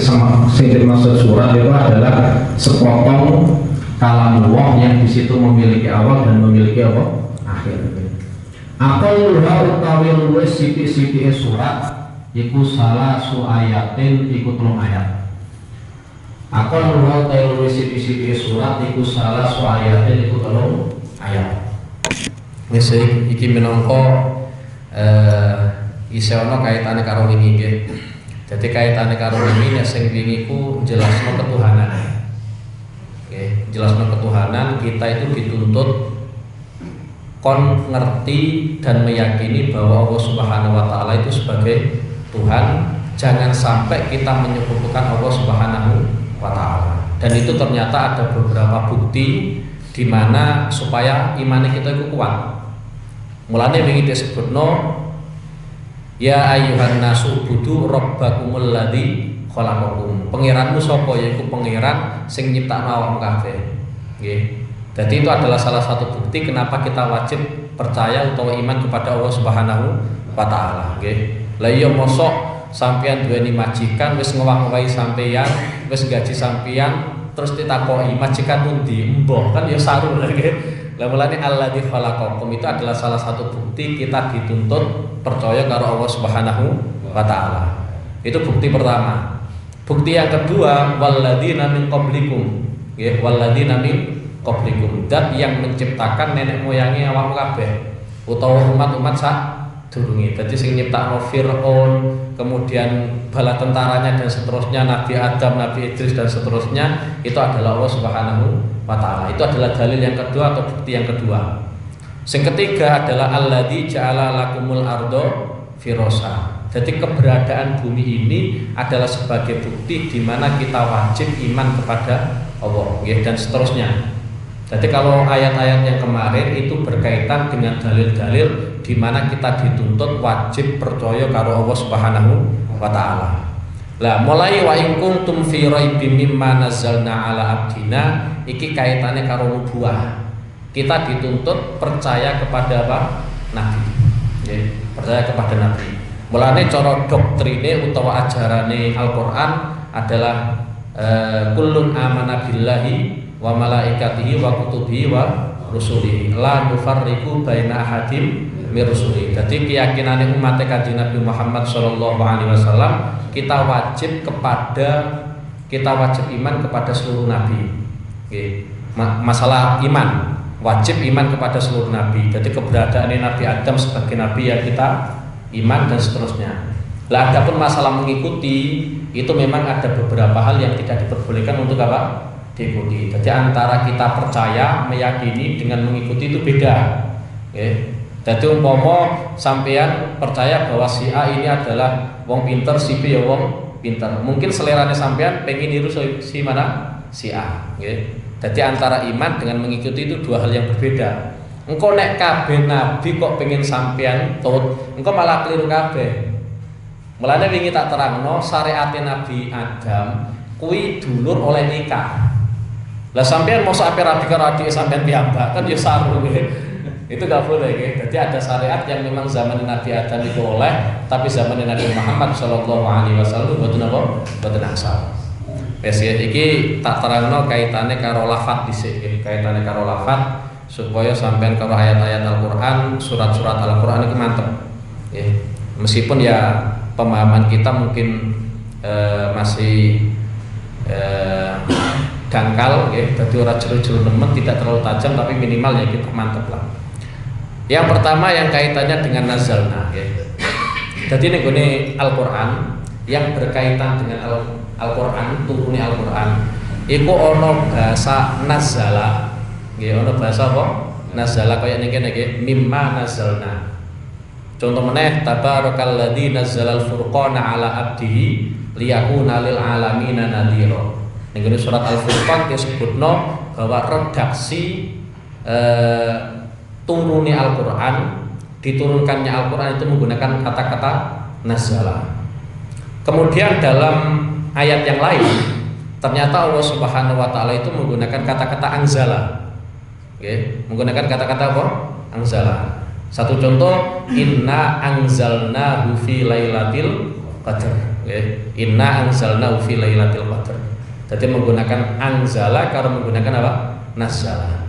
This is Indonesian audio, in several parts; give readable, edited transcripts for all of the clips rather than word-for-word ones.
sing dimaksud surat itu adalah sepotong kalamullah yang di situ memiliki awal dan memiliki apa? Akhir. Akal luha utawi luwes siti-siti surat iku salah su ayatin iku 3 ayat. Akal luha utawi luwes siti-siti surat iku salah su ayatin iku 3 ayat. Wis iki minangka isih ana kaitane karo wingi nggih. Dadi kaitane karo wingi nek sing wingi ku jelasno ketuhanan. Nggih, jelasno ketuhanan kita itu dituntut kon ngerti dan meyakini bahwa Allah Subhanahu wa taala itu sebagai Tuhan. Jangan sampai kita menyekutukan Allah Subhanahu wa taala. Dan itu ternyata ada beberapa bukti di mana supaya iman kita itu kuat. Mulane wingi disebutno ya ayyuhan nasu budu rabbakumul ladzi khalaqakum. Pangeranmu sapa yaiku pangeran sing nyiptakno awakmu kabeh. Nggih. Jadi itu adalah salah satu bukti kenapa kita wajib percaya atau iman kepada Allah Subhanahu wa taala, nggih. Lah iya mosok sampeyan duweni majikan wis ngewah-ngewahi sampeyan, wis gaji sampeyan terus ditakoki majikan pundi? Mbah, kan ya saru lho nggih. Lah mulane alladzi khalaqakum itu adalah salah satu bukti kita dituntut percaya karo Allah Subhanahu wa taala. Itu bukti pertama. Bukti yang kedua walladzina min qablikum, nggih, walladzina min qablikum, dat yang menciptakan nenek moyangi awakmu kabeh utawa umat-umat sak durunge. Dadi sing nyiptakno Firaun, kemudian bala tentaranya dan seterusnya, Nabi Adam, Nabi Idris dan seterusnya, itu adalah Allah Subhanahu wa taala. Itu adalah dalil yang kedua atau bukti yang kedua. Sing ketiga adalah alladzi ja'ala lakumul ardo firasha. Jadi keberadaan bumi ini adalah sebagai bukti di mana kita wajib iman kepada Allah, ya, dan seterusnya. Jadi kalau ayat-ayat yang kemarin itu berkaitan dengan dalil-dalil di mana kita dituntut wajib percaya karo Allah Subhanahu wa taala. Lah mulai wa in kuntum fi raibim mimma nazzalna ala abdina iki kaitane karo nubuwah. Kita dituntut percaya kepada apa? Nabi. Ya, percaya kepada nabi. Mulane cara doktrine utawa ajarane Al-Qur'an adalah kullun amana billahi wa malaikatihi wa kutubihi wa rusulihi la nufarriqu baina ahadin mir rusuli. Jadi keyakinane umat Kanjeng Nabi Muhammad sallallahu alaihi wasallam kita wajib iman kepada seluruh nabi. Oke. Masalah iman, wajib iman kepada seluruh nabi. Jadi keberadaan Nabi Adam sebagai nabi yang kita iman dan seterusnya. Lah adapun masalah mengikuti itu memang ada beberapa hal yang tidak diperbolehkan untuk apa? Diikuti. Jadi antara kita percaya, meyakini dengan mengikuti itu beda. Okay. Jadi umpama sampean percaya bahwa si A ini adalah wong pinter, si B ya wong pinter. Mungkin selerane sampean pengen niru si mana? Si A. Okay. Jadi antara iman dengan mengikuti itu dua hal yang berbeda. Engkau nek kabeh nabi kok pengen sampean tut, engkau malah keliru kabeh. Mulane wingi tak terangno syariat Nabi Adam kuwi dulur oleh nikah. Lah sampean mosok ape rabi karo adik sampean piyambak kan ya saru nggih. Itu gak boleh nggih. Jadi ada syariat yang memang zaman Nabi Adam itu oleh, tapi zaman Nabi Muhammad sallallahu alaihi wasallam boten apa? Boten asal. Wes iki tak terangno kaitane karo lafaz dhisik nggih, kaitane karo lafaz supaya sampean karo ayat-ayat Al-Qur'an, surat-surat Al-Qur'an itu mantep. Nggih. Meskipun ya pemahaman kita mungkin masih dangkal, ya, jadi orang jero-jero nemen tidak terlalu tajam, tapi minimal ya kita mantep lah. Yang pertama yang kaitannya dengan nazalna, ya. Jadi ini Al-Quran yang berkaitan dengan Al-Quran, turunnya Al-Quran, itu ono bahasa nazala, ya, ono bahasa apa? Nazala kayak niki mimma nazalna. Contoh meneh tabarakalladzi nazzalal furqana ala abdihi liyakuna lil alamina nadhira. Ning surat Al-Furqan disebutno bahwa redaksi turunnya Al-Qur'an, diturunkannya Al-Qur'an itu menggunakan kata-kata nazala. Kemudian dalam ayat yang lain ternyata Allah Subhanahu wa taala itu menggunakan kata-kata anzala. Oke, menggunakan kata-kata apa? Anzala. Satu contoh, inna anzalnahu fi lailatul qadar. nggih. Inna anzalna fi lailatul qadar. Jadi menggunakan anzala kalau menggunakan apa? Nazala.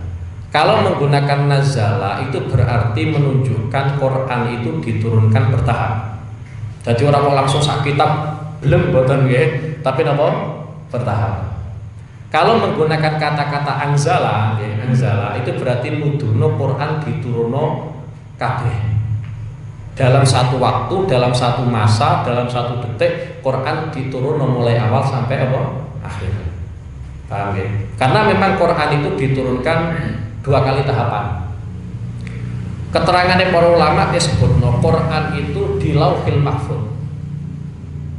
Kalau menggunakan nazala itu berarti menunjukkan Quran itu diturunkan bertahap. Jadi orang mau langsung sak kitab belum boten nggih, tapi napa? Bertahap. Kalau menggunakan kata-kata anzala, nggih, anzala itu berarti nuduno Quran diturunno kabeh. Dalam satu waktu, dalam satu masa, dalam satu detik Quran diturunno mulai awal sampai apa? Akhir. Paham ya? Karena memang Quran itu diturunkan 2 kali tahapan. Keterangannya para ulama disebutno Quran itu di Lauhil Mahfuz.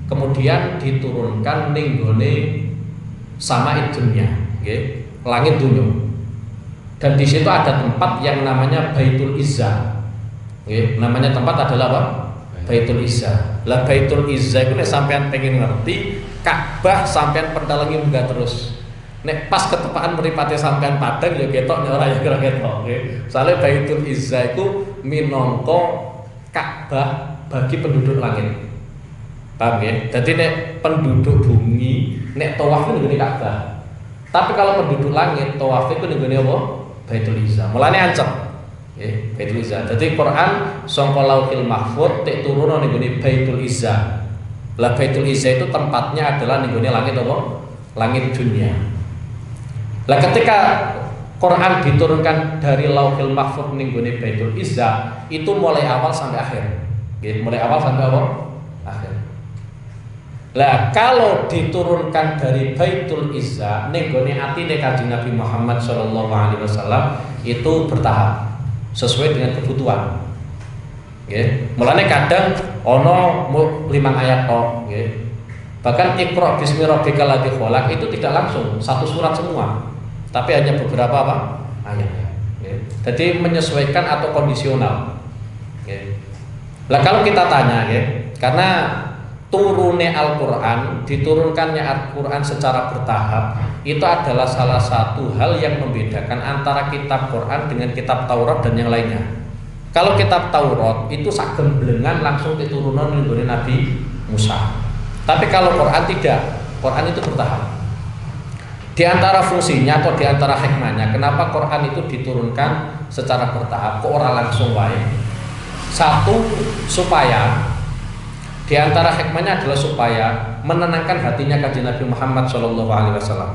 Kemudian diturunkan ning gone sama dunya, nggih, langit dunya. Dan di situ ada tempat yang namanya Baitul Izzah. Nggih, namanya tempat adalah apa? Baitul Izzah. Lah Baitul Izzah itu nek sampean pengen ngerti, Ka'bah sampean pendalangi munggah terus. Nek pas ketepaan mripate sampean padang ya ketok nek ora ya kira ketok, nggih. Soale Baitul Izzah iku minangka Ka'bah bagi penduduk langit. Paham ya? Jadi nek penduduk bumi nek tawaf itu nggone Ka'bah. Tapi kalau penduduk langit tawaf itu nggone apa? Baitul Izzah. Mulane ancam. Nggih, Baitul Izzah. Jadi Quran sangka Lauhil Mahfuz tek turun ning nggone Baitul Izzah. Lah Baitul Izzah itu tempatnya adalah ning nggone langit apa? Langit dunia. Lah ketika Quran diturunkan dari Lauhil Mahfuz ning nggone Baitul Izzah, itu mulai awal sampai akhir. Nggih, mulai awal sampai apa? Akhir. Lah kalau diturunkan dari Baitul Izzah ning gone atine Kanjeng Nabi Muhammad sallallahu alaihi wasallam itu bertahap sesuai dengan kebutuhan. Nggih. Mulane kadang ana 5 ayat tok, nggih. Bahkan Iqra bismi rabbikal ladzi khalaq itu tidak langsung satu surat semua, tapi hanya beberapa apa? Ayat. Nggih. Jadi menyesuaikan atau kondisional. Nggih. Lah kalau kita tanya, nggih, karena turunnya Al-Quran, diturunkannya Al-Quran secara bertahap itu adalah salah satu hal yang membedakan antara kitab Quran dengan kitab Taurat dan yang lainnya. Kalau kitab Taurat itu sak gemblengan langsung diturunan oleh Nabi Musa. Tapi kalau Quran tidak, Quran itu bertahap. Di antara fungsinya atau di antara hikmahnya, kenapa Quran itu diturunkan secara bertahap, kok ora langsung wae? Satu, supaya di antara hikmahnya adalah supaya menenangkan hatinya Kanjeng Nabi Muhammad sallallahu alaihi wasallam.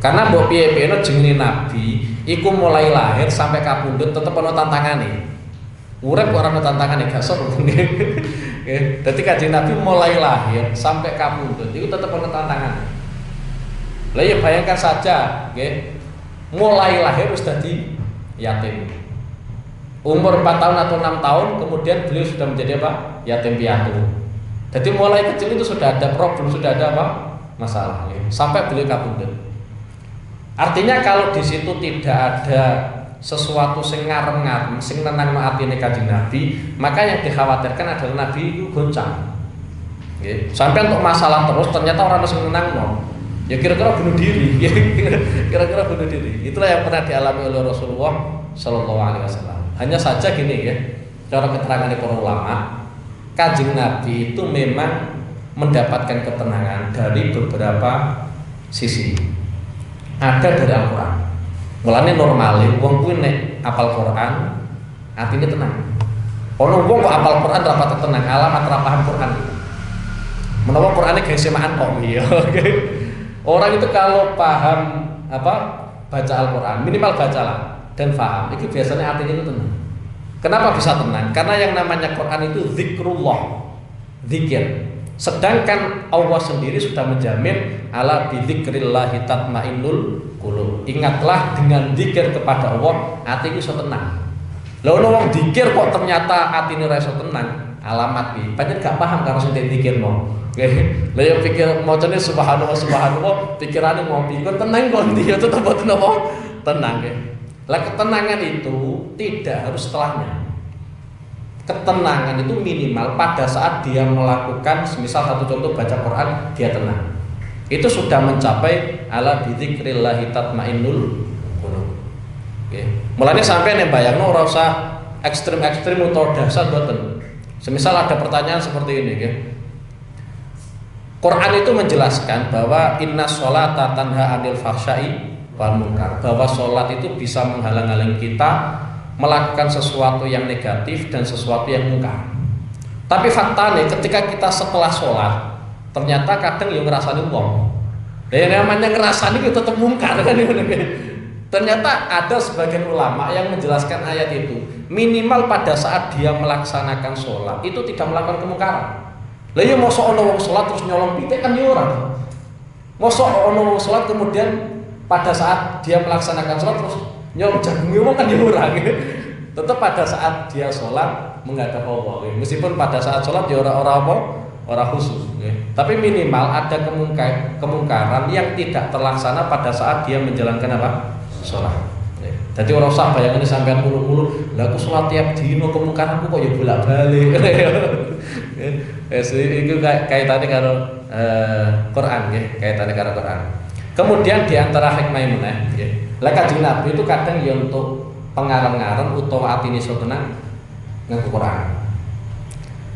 Karena mbok piye-piye jenenge nabi iku mulai lahir sampai kapundhut tetep ana tantangane. Urip ora ana tantangane gak sok nggih. Dadi Kanjeng Nabi mulai lahir sampai kapundhut iku tetep ana tantangane. Lah ya bayangkan saja, nggih. Mulai lahir wis dadi yatim. Umur 4 tahun atau 6 tahun kemudian beliau sudah menjadi apa? Yatim piatu. Jadi mulai kecil itu sudah ada problem, sudah ada apa? Masalah. Sampai beliau kapundhut. Artinya kalau di situ tidak ada sesuatu sing ngarem-ngarem, sing nenangno atine Kanjeng Nabi, maka yang dikhawatirkan adalah Nabi itu goncang. Nggih. Sampai untuk masalah terus ternyata orang sing nenangno. Ya kira-kira bunuh diri. Kira-kira bunuh diri. Itulah yang pernah dialami oleh Rasulullah sallallahu alaihi wasallam. Hanya saja gini ya, cara keterangan para ulama, Kanjeng Nabi itu memang mendapatkan ketenangan dari beberapa sisi. Ada dari Al-Quran. Mulane normale wong kuwi nek apal Quran, atine tenang. Ono wong kok apal Quran ora patut tenang, alamat ora paham Quran. Menawa Qurane gawe semaan kok ya. Orang itu kalau paham apa baca Al-Quran, minimal bacalah dan faham, itu biasanya hatinya itu tenang. Kenapa bisa tenang? Karena yang namanya Quran itu zikrullah, zikir. Sedangkan Allah sendiri sudah menjamin ala bidzikrillahi tatmainnul qulub. Ingatlah dengan zikir kepada Allah, hati itu bisa tenang. Lah ono wong zikir kok ternyata atine ora iso tenang, alamat iki. Pancen gak paham karo sing dizikirno. Lah yo pikir macane subhanallah subhanallah, pikirane ngopi kok tenang kok ndi ya tetep boten apa? Tenang nggih. Lah ketenangan itu tidak harus setelahnya. Ketenangan itu minimal pada saat dia melakukan, misal satu contoh baca Quran, dia tenang. Itu sudah mencapai ala bidzikrillahi tatmainnul qulub. Nggih. Mulane sampeyan yang bayangno ora usah ekstrem-ekstrem utawa dasar boten. Semisal ada pertanyaan seperti ini nggih. Quran itu menjelaskan bahwa inna sholata tanha anil fahsyai wal munkar, bahwa sholat itu bisa menghalang-halangi kita melakukan sesuatu yang negatif dan sesuatu yang mungkar. Tapi faktanya ketika kita setelah sholat ternyata kadang yang ngerasani wong. Yang namanya ngerasani itu tetap mungkar kan. Ternyata ada sebagian ulama yang menjelaskan ayat itu minimal pada saat dia melaksanakan sholat itu tidak melakukan kemungkaran. Lah ya mosok ono wong sholat terus nyolong pitik kan ya ora. Mosok ono wong sholat kemudian pada saat dia melaksanakan sholat terus nyolong jagung ya kan ya ora. Tetap pada saat dia sholat menghadap Allah. Meskipun pada saat sholat ya ora apa? Ora khusus. Tapi minimal ada kemungkaran yang tidak terlaksana pada saat dia menjalankan apa? Sholat. Jadi orang usah bayangin sampean mulu-mulu, lah aku sholat tiap dino kemungkaranku kok ya bolak-balik. Itu kaitannya karo Quran ya, kaitannya karo Quran. Kemudian di antara hikmah meneh nggih. Lah Kanjeng Nabi itu kadang ya untuk pengarang-arang utawa atine iso tenang nganggo Quran.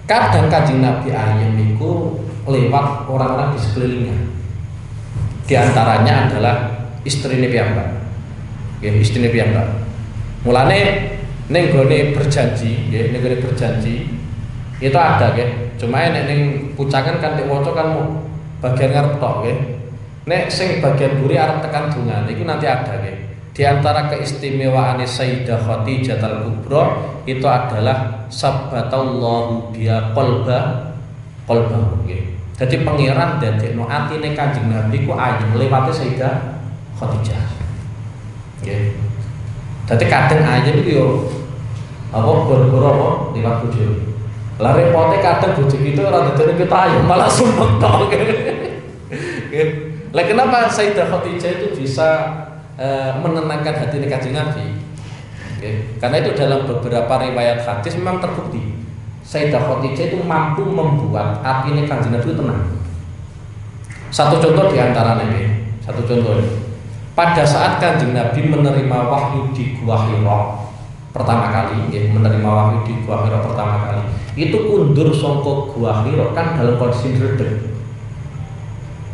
Kadang Kanjeng Nabi ayem niku lewat orang-orang di sekelilingnya. Di antaranya adalah istrine piyambak. Nggih, istrine piyambak. Mulane ning gone berjanji, nggih, ning gone berjanji itu ada nggih. Cuma nek ning pucangan kan diwaca kan bagian ngarep tok nggih. Nek sing bagian buri arep tekan dongan iku nanti ada nggih. Di antara keistimewaan Sayyidah Khadijah al-Kubra itu adalah sabbatallahu biya qalba nggih. Dadi pangeran dadekno atine Kanjeng Nabi ku ayem lewate Sayyidah Khadijah. Nggih. Dadi kadang ayem iku yo apa gara-gara apa liwat bojo. Lah repote kadang bojo itu ora dadekne kita ayem malah sumpek tok. Nggih. Lah kenapa Sayyidah Khadijah itu bisa menenangkan hati Kanjeng Nabi? Okay. Karena itu dalam beberapa riwayat hadis memang terbukti Sayyidah Khadijah itu mampu membuat hati Kanjeng Nabi tenang. Satu contoh diantaranya, satu contoh. Pada saat Kanjeng Nabi menerima wahyu di Gua Hira pertama kali, menerima wahyu di Gua Hira pertama kali, itu kundur songkok Gua Hira kan dalam kondisi redeg.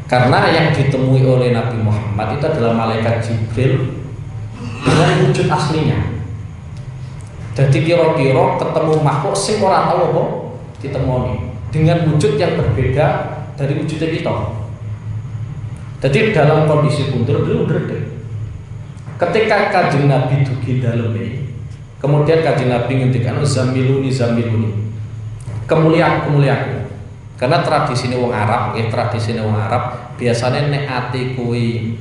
Karena yang ditemui oleh Nabi Muhammad itu adalah malaikat Jibril dengan wujud aslinya. Jadi kira-kira ketemu makhluk sing ora tahu apa ditemoni dengan wujud yang berbeda dari wujudnya kita. Jadi dalam kondisi kundur dulu berdek. Ketika Kanjeng Nabi dugi daleme, kemudian Kanjeng Nabi ngendikan zamiluni kemuliaan. Karena tradisi wong Arab, tradisi wong Arab biasanya nek ati kuwi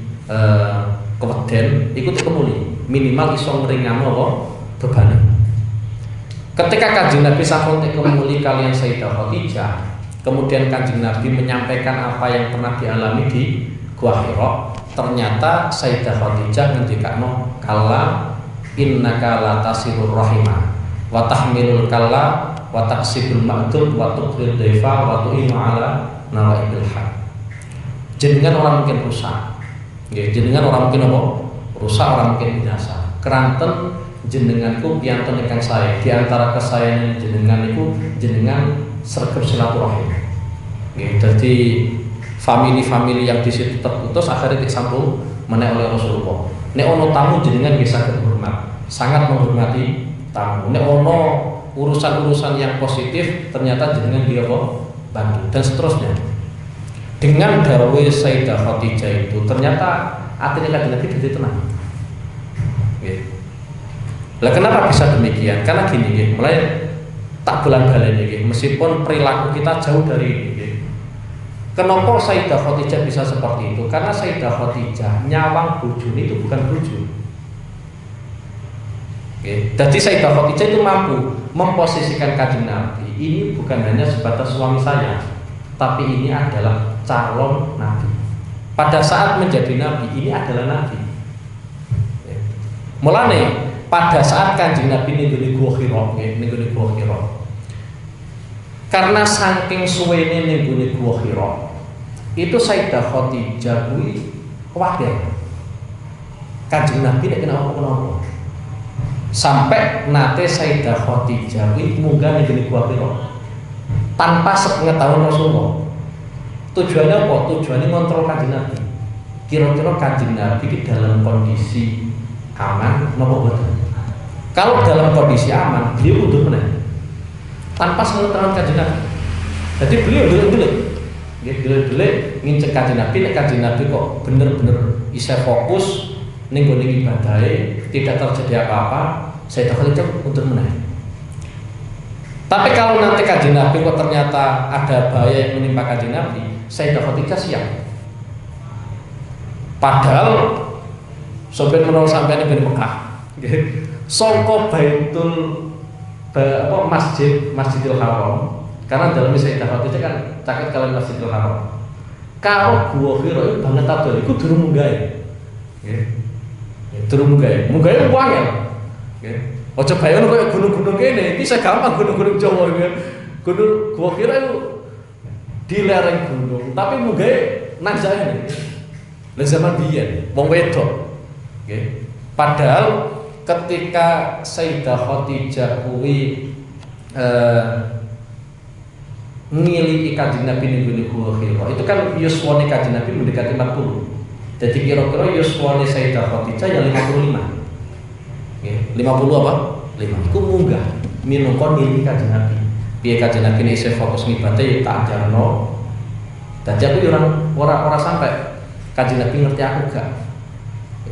keweden iku kemuli, minimal iso ngringano apa bebane. Ketika Kanjeng Nabi sampun kemuli kalian Sayyidah Khadijah, kemudian Kanjeng Nabi menyampaikan apa yang pernah dialami di Gua Hira, ternyata Sayyidah Khadijah ngendikano kala innaka latasirur rahimah wa tahmilul kalla wa taksibul ma'dud wa tuqrir dhaifa wa tu'inu ala nawaibil haq. Jenengan orang mungkin rusak. Nggih, jenengan orang mungkin apa? Rusak, orang mungkin binasa. Keranten jenenganku piyanten ingkang sae. Di antara kesayangan jenengan niku jenengan sregep silaturahim. Nggih, dadi famili-famili yang di situ terputus akhirnya disambung meneh oleh Rasulullah. Nek ono tamu jenengan bisa hormat, sangat menghormati tamu. Nek ono urusan-urusan yang positif ternyata jenengan dia kok bantu dan seterusnya. Dengan dawuh Sayyidah Khadijah itu ternyata hati Kanjeng Nabi jadi tenang. Nggih. Lah kenapa bisa demikian? Karena gini nggih, mulai tak bulan-bulan nggih, meskipun perilaku kita jauh dari ini nggih. Kenapa Sayyidah Khadijah bisa seperti itu? Karena Sayyidah Khadijah nyawang bojone itu bukan bojo. Jadi Sayyidah Khadijah itu mampu memposisikan Kanjeng Nabi ini bukan hanya sebatas suami saya, tapi ini adalah calon Nabi. Pada saat menjadi Nabi ini adalah Nabi. Mulane pada saat Kanjeng Nabi ning Gua Hira, karena saking suwene ning Gua Hira, itu Sayyidah Khadijah kuwi kuwatir Kanjeng Nabi nek kenapa-kenapa. Sampai nate Sayyidah Khadijah kuwi munggah ning Gua Hira tanpa sepengetahuan Rasulullah. Tujuannya apa? Tujuannya ngontrol Kanjeng Nabi. Kira-kira Kanjeng Nabi di dalam kondisi aman napa boten? Kalau dalam kondisi aman, beliau mundur meneh. Tanpa sepengetahuan Kanjeng Nabi. Jadi beliau dulu dulu ngincek Kanjeng Nabi, nek Kanjeng Nabi kok bener-bener bisa fokus ning gone ibadahe, tidak terjadi apa-apa, saya takut itu mundur meneh. Tapi kalau nanti Kanjeng Nabi kok ternyata ada bahaya yang menimpa Kanjeng Nabi, Sayyidah Khadijah siap. Padahal sampai menurut sampeyan ben Mekah. Sangka Baitul Masjidil Haram. Karena dalam Sayyidah Khadijah kan caket kalau Masjidil Haram. Karo Gua Hira itu banget abdul iku durung munggahe. Nggih. Durung munggahe. Munggahe wong angel. Nggih. Aja bayangno koyo gunung-gunung kene, iki saya gampang gunung-gunung Jawa nggih. Gunung Gua Hira itu di lereng gunung, tapi munggahe nang jane. Lah zaman biyen wong wedok. Nggih. Padahal ketika Sayyidah Khadijah kuwi ngiliki Kanjeng Nabi ning Gua Hira. Itu kan yuswane Kanjeng Nabi mendekati 40. Jadi kira-kira yuswane Sayyidah Khadijah ya 55. Nggih, 50 apa? 5. Iku munggah minangka ngiliki Kanjeng Nabi. Piye Kanjeng Nabi nek isih fokus ngibadah ya tak ajarno. Dadi aku yo ora sampai Kanjeng Nabi ngerti aku gak.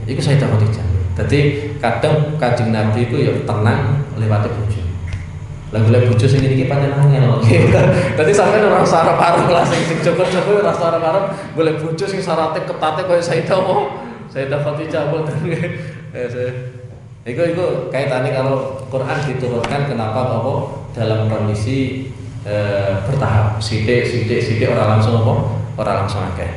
Iku Sayyidah Khadijah. Dadi kadang Kanjeng Nabi iku ya tenang lewat bojo. Lagu-lagu bojo sing iki pancen angel. Dadi sampeyan ora usah arep-arep lah sing Joko-Joko ora usah arep-arep golek bojo sing syaratnya ketate koyo Sayyidah Khadijah boten. Iku kaitannya kalau Quran diturunkan kenapa apa dalam kondisi bertahap, sidik orang langsung apa? Orang langsung akeh.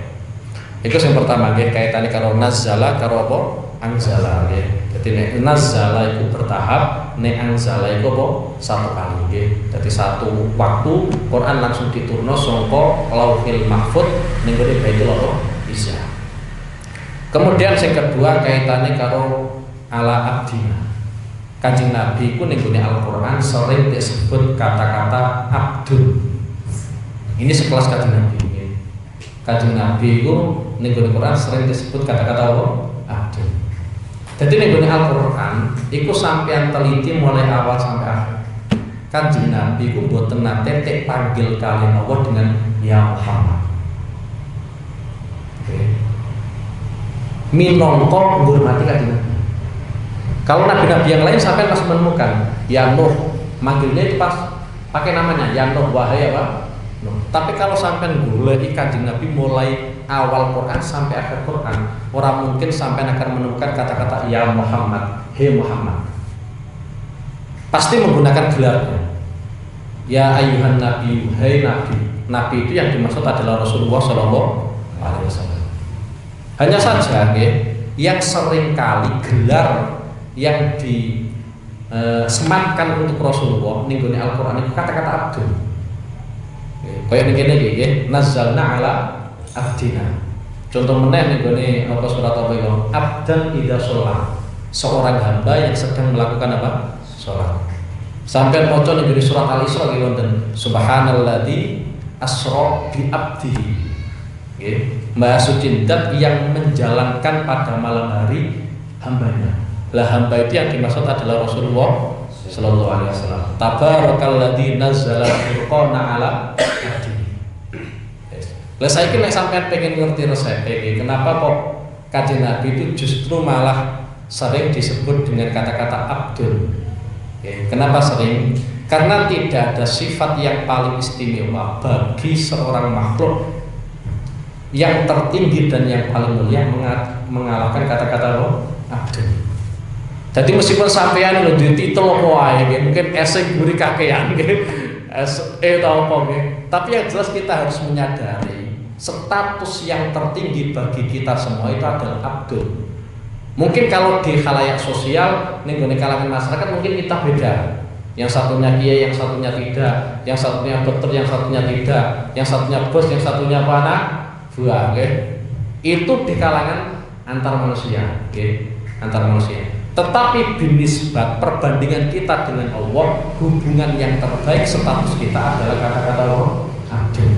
Iku yang pertama nggih kaitannya karo nazzala karo apa? Anzala nggih. Jadi nek nazzala itu bertahap, nek anzala itu apa? Satu kali nggih. Jadi satu waktu Quran langsung diturunno saka Lauhil Mahfuz ning gone Baitul Izzah. Kemudian yang kedua kaitannya karo ala abdina. Kanjeng Nabi ku ning gone Al-Qur'an sering disebut kata-kata abdul. Ini sekelas Kanjeng Nabi nggih. Kanjeng Nabi ku ning gone Quran sering disebut kata-kata apa? Abdul. Jadi ning gone Al-Qur'an iku sampeyan teliti mulai awal sampai akhir. Kanjeng Nabi ku mboten nate tek panggil kalian Allah dengan ya Muhammad. Oke. Minangka menghormati Kanjeng Nabi. Kalau nabi-nabi yang lain sampai pas menemukan ya Nuh, manggilnya itu pas pakai namanya ya Nuh, wahai apa? Nuh. Tapi kalau sampai goleki Kanjeng Nabi mulai awal Quran sampai akhir Quran, orang mungkin sampai akan menemukan kata-kata ya Muhammad, hei Muhammad. Pasti menggunakan gelarnya. Ya ayyuhan nabi, hei nabi. Nabi itu yang dimaksud adalah Rasulullah Shallallahu Alaihi Wasallam. Hanya saja, yang sering kali gelar yang disematkan untuk Rasulullah ning gone Al-Qur'an itu kata-kata abdul. Kayak ngene iki nggih, nazzalna ala abdina. Contoh meneh ning gone apa surat apa itu? Abdan idza sholat. Seorang hamba yang sedang melakukan apa? Salat. Sampai maca ning gone surat Al-Isra iki wonten subhanalladzi asra bi abdihi. Nggih, Maha Suci Dat yang menjalankan pada malam hari hambanya. Lah hamba itu yang dimaksud adalah Rasulullah Sallallahu Alaihi Wasallam. Tabarakalladzi nazzala al-Qur'ana ala abdihi. Lah saiki nek sampean pengen ngerti resep iki, kenapa kok Kanjeng Nabi itu justru malah sering disebut dengan kata-kata abdul. Kenapa sering? Karena tidak ada sifat yang paling istimewa bagi seorang makhluk yang tertinggi dan yang paling mulia mengalahkan kata-kata abdul. Jadi meskipun sampean lho di titel apa wae mungkin esek guri kakean nggih. Tau apa nggih. Tapi yang jelas kita harus menyadari status yang tertinggi bagi kita semua itu adalah abdul. Mungkin kalau di khalayak sosial ning gone kalangan masyarakat mungkin kita beda. Yang satunya kiai, yang satunya tidak, yang satunya dokter, yang satunya tidak, yang satunya bos, yang satunya anak buah nggih. Itu di kalangan antar manusia, nggih, antar manusia. Tetapi binisbat perbandingan kita dengan Allah, hubungan yang terbaik status kita adalah kata-kata Allah abdul.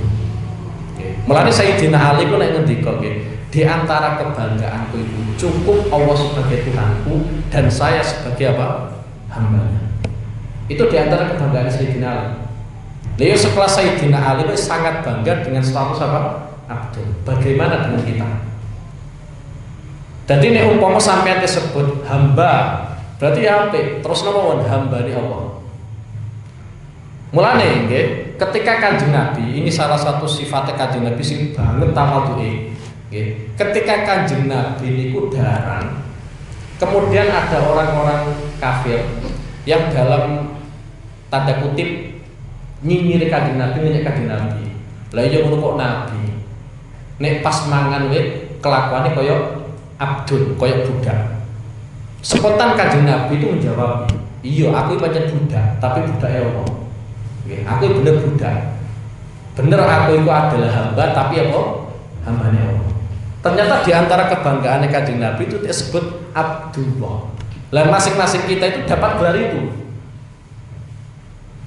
Mulane Sayyidina Ali ku nek ngendika nggih, di antara kebanggaanku itu cukup Allah sebagai Tuhanku dan saya sebagai apa? Hambanya. Itu di antara kebanggaan Sayyidina Ali. Leo sekelas Sayyidina Ali itu sangat bangga dengan status apa? Abdul. Bagaimana dengan kita? Jadi nek umpama sampeyan disebut hamba, berarti ya apik, terus napa hamba ni Allah. Mulane nggih, ketika Kanjeng Nabi, ini salah satu sifatnya Kanjeng Nabi sing banget tawadhuke. Nggih, ketika Kanjeng Nabi niku darang, kemudian ada orang-orang kafir yang dalam tanda kutip nyinyiri Kanjeng Nabi, nyinyir Kanjeng Nabi. Lah iya ngono kok Nabi. Nek pas mangan wit kelakuane kaya abdul, kaya budak. Spontan Kanjeng Nabi itu menjawab, "Iya, aku pancen budak, tapi budake Allah." Aku bener budak, bener aku itu adalah hamba, tapi apa? Hambanya Allah. Ternyata diantara kebanggaan Kanjeng Nabi itu disebut Abdullah. Lah masing-masing kita itu dapat gelar itu.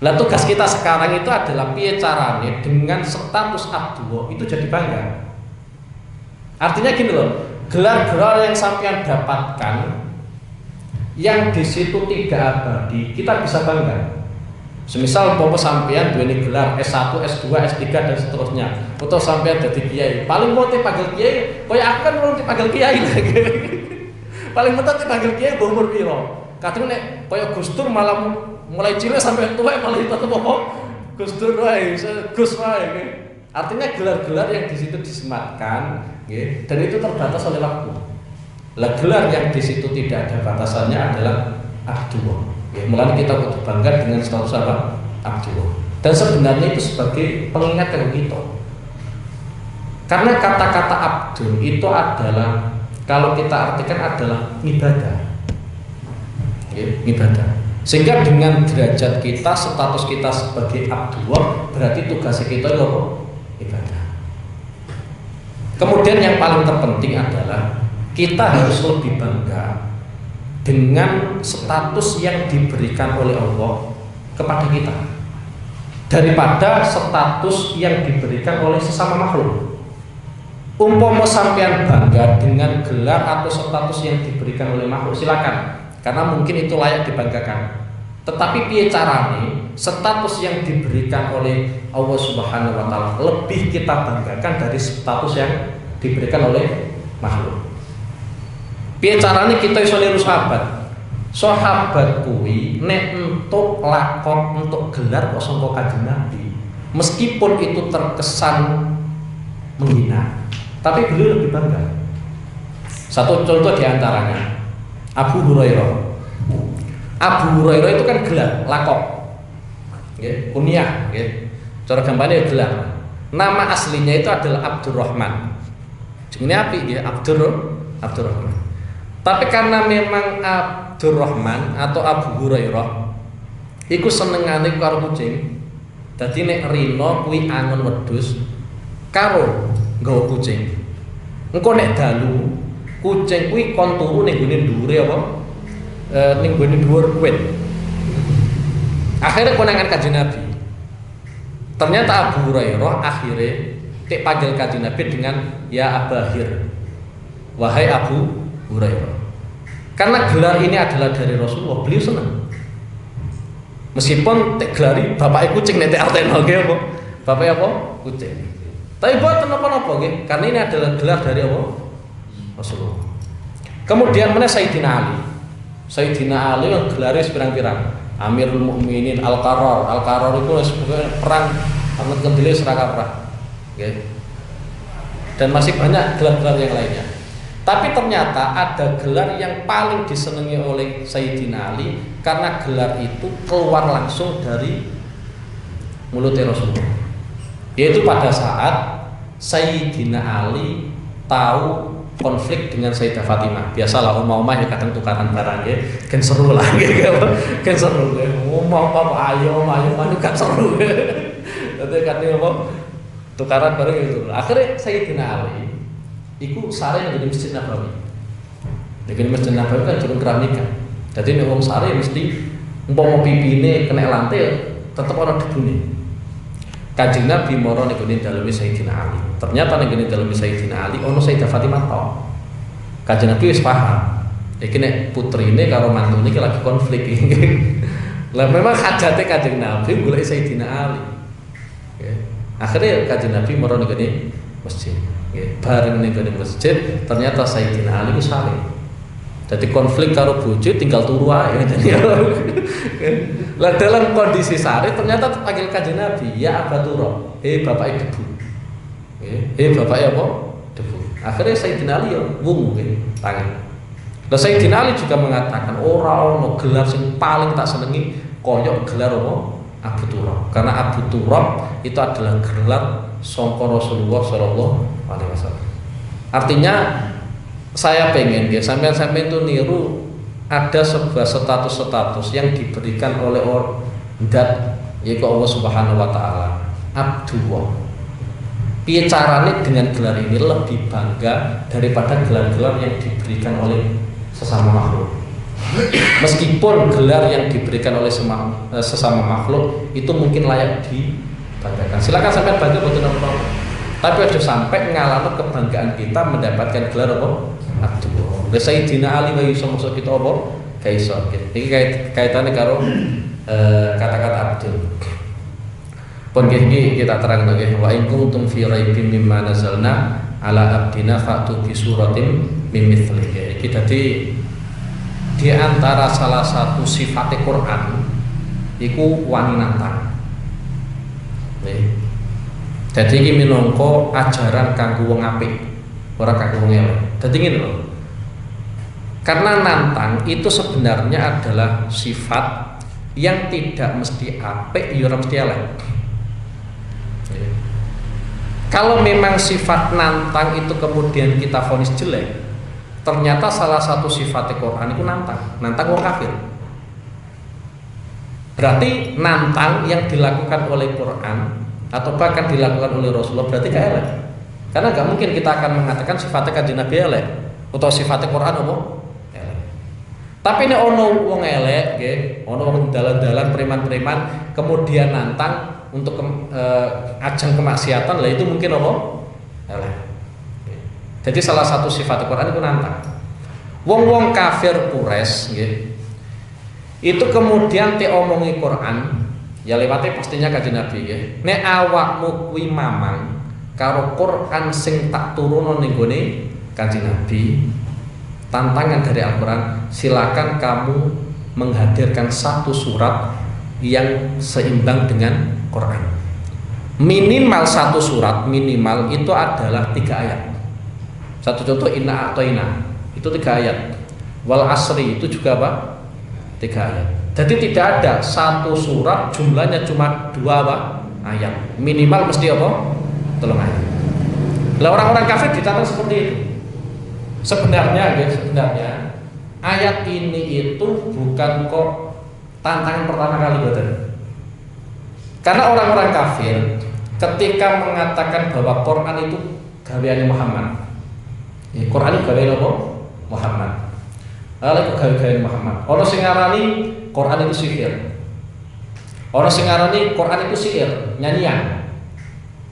Lah tugas kita sekarang itu adalah piye carane dengan status Abdullah itu jadi bangga. Artinya gini loh, gelar-gelar yang sampean dapatkan yang di situ tidak abadi, kita bisa bangga. Semisal umpama sampean duweni gelar S1, S2, S3 dan seterusnya, atau sampean dadi kiai, paling mau dipanggil kiai, kaya aku kan mau dipanggil kiai lagi. Paling mentok dipanggil kiai umur piro? Kadang nek kaya Gus Dur malah mulai cilik sampai tua malah tetep apa? Gus Dur wae, Gus wae. Artinya gelar-gelar yang di situ disematkan, nggih, dan itu terbatas oleh waktu. Lah gelar yang di situ tidak ada batasannya adalah Abdullah. Ya, mulai kita butuh bangga dengan status apa? Abdullah. Dan sebenarnya itu sebagai pengingat yang kita. Karena kata-kata Abdul itu adalah, kalau kita artikan adalah ibadah. Ya, ibadah. Sehingga dengan derajat kita, status kita sebagai Abdullah, berarti tugas kita itu apa? Ibadah. Kemudian yang paling terpenting adalah kita harus lebih bangga dengan status yang diberikan oleh Allah kepada kita daripada status yang diberikan oleh sesama makhluk. Umpama sampean bangga dengan gelar atau status yang diberikan oleh makhluk, silakan, karena mungkin itu layak dibanggakan. Tetapi piye carane status yang diberikan oleh Allah Subhanahu wa taala lebih kita banggakan dari status yang diberikan oleh makhluk. Piye carane kita iso niru sahabat? Sahabat kuwi nek entuk lakon, entuk gelar kok sangka Kanjeng Nabi, meskipun itu terkesan menghina, tapi beliau lebih bangga. Satu contoh diantaranya Abu Hurairah. Abu Hurairah itu kan gelar, lakon, nggih, kunyah, nggih. Cara gampangnya gelar. Nama aslinya itu adalah Abdurrahman. Jenenge apik nggih, Abdurrahman. Tapi karena memang Abdurrahman atau Abu Hurairah iku senengane karo kucing, dadi nek rino kuwi angon wedhus karo nggawa kucing. Engko nek dalu kucing kuwi kon turu ning gone dhuwure apa? Ning gone dhuwur wit. Akhirnya konangan Kanjeng Nabi. Ternyata Abu Hurairah akhirnya tek panggil Kanjeng Nabi dengan ya Abahir. Wahai Abu Hurairah. Karena gelar ini adalah dari Rasulullah, beliau senang. Meskipun tek gelari bapake kucing nek tek arteno nggih apa? Bapake apa? Kucing. Tapi buat napa-napa nggih, karena ini adalah gelar dari apa? Rasulullah. Kemudian mana Sayyidina Ali. Sayyidina Ali yang gelarnya sepirang-pirang. Amirul Mukminin, Al-Qarrar itu sebagai perang amat kendile seraka perang. Nggih. Dan masih banyak gelar-gelar yang lainnya. Tapi ternyata ada gelar yang paling disenangi oleh Sayyidina Ali karena gelar itu keluar langsung dari mulut Rasulullah. Yaitu pada saat Sayyidina Ali tahu konflik dengan Sayyidah Fatimah. Biasalah omah-omah ya kadang tukaran barang ya, kan seru lah gitu. Kan seru. Omah apa ayo kan seru. Dadi katanya apa? Tukaran barang gitu. Akhirnya Sayyidina Ali iku sare nang Masjid Nabawi. Nek Masjid Nabawi kan durung keramika. Dadi nek wong sare mesti umpama pipine kena lantai tetep ana debune. Kanjeng Nabi mara ning gone daleme Sayyidina Ali. Ternyata ning gone daleme Sayyidina Ali ono Sayyidah Fatimah tok. Kanjeng Nabi wis paham. Iki nek putrine karo mantune iki lagi konflik iki. Lah memang hajate Kanjeng Nabi golek Sayyidina Ali. Nggih. Akhirnya Kanjeng Nabi mara ning gone masjid. Nggih, bareng ning gone masjid ternyata Sayyidina Ali ku saleh. Jadi konflik karo bojo tinggal turu ae. Lah dalam kondisi sare ternyata panggil Kanjeng Nabi, ya Abatura, bapake debu. Bapake apa? Debu. Akhirnya Sayyidina Ali ya wungu tangan. Lah Sayyidina Ali juga mengatakan ora ono gelar sing paling tak senengi koyok gelar apa? Abu Turab. Karena Abu Turab itu adalah gelar sangka Rasulullah sallallahu alaihi wasallam. Artinya saya pengen ya sampai itu niru ada sebuah status yang diberikan oleh zat yaitu Allah Subhanahu wa taala. Abdullah. Piye carane dengan gelar ini lebih bangga daripada gelar-gelar yang diberikan oleh sesama makhluk. Meskipun gelar yang diberikan oleh sesama makhluk itu mungkin layak dibanggakan. Silakan sampai bangga betul apa. Tapi harus sampai ngalami kebanggaan kita mendapatkan gelar apa? Abdullah. Sayyidina Ali wa Yusuf maksud kita apa? Kaisar. Ini kaitannya karo kata-kata Abdul. Pun iki kita terang lagi wa in kuntum fi raibin mimma nazalna ala abdina fa'tu bi suratin min mithlihi. Iki dadi di antara salah satu sifat Quran iku wani nantang. Jadi iki minangka ajaran kanggo wong apik, ora kanggo wong elek. Dadi ngene lho. Karena nantang itu sebenarnya adalah sifat yang tidak mesti apik, ya ora mesti elek. Kalau memang sifat nantang itu kemudian kita vonis jelek, ternyata salah satu sifat Quran itu nantang wong kafir. Berarti nantang yang dilakukan oleh Quran atau bahkan dilakukan oleh Rasulullah berarti gak elek. Karena gak mungkin kita akan mengatakan sifatnya Kanjeng Nabi elek atau sifatnya Quran apa? Elek. Tapi ini ono wong elek, nggih, ono wong dalan-dalan preman-preman kemudian nantang untuk ajang kemaksiatan, lah itu mungkin apa? Elek. Jadi salah satu sifat Quran itu nantang. Wong-wong kafir Quraisy, nggih. Itu kemudian omongi Quran, ya lewatnya pastinya Kanjeng Nabi nggih. Nek awakmu kuwi mamang karo Quran sing tak turuno ning gone Kanjeng Nabi, tantangan dari Al-Qur'an, silakan kamu menghadirkan satu surat yang seimbang dengan Quran. Minimal satu surat, minimal itu adalah 3 ayat. Satu contoh inna a'toina itu 3 ayat. Wal asri itu juga apa? 3 ayat. Jadi tidak ada satu surat jumlahnya cuma 2 apa? Ayat. Minimal mesti apa? 3 ayat. Lah orang-orang kafir ditantang seperti itu. Sebenarnya ayat ini itu bukan kok tantangan pertama kali betul. Karena orang-orang kafir ketika mengatakan bahwa Quran itu gaweane Muhammad. Ya, Quran itu gaweane apa? Muhammad. Ala gaweane Muhammad. Ono sing ngarani Quran itu sihir. Ono sing ngarani Quran itu sihir, nyanyian.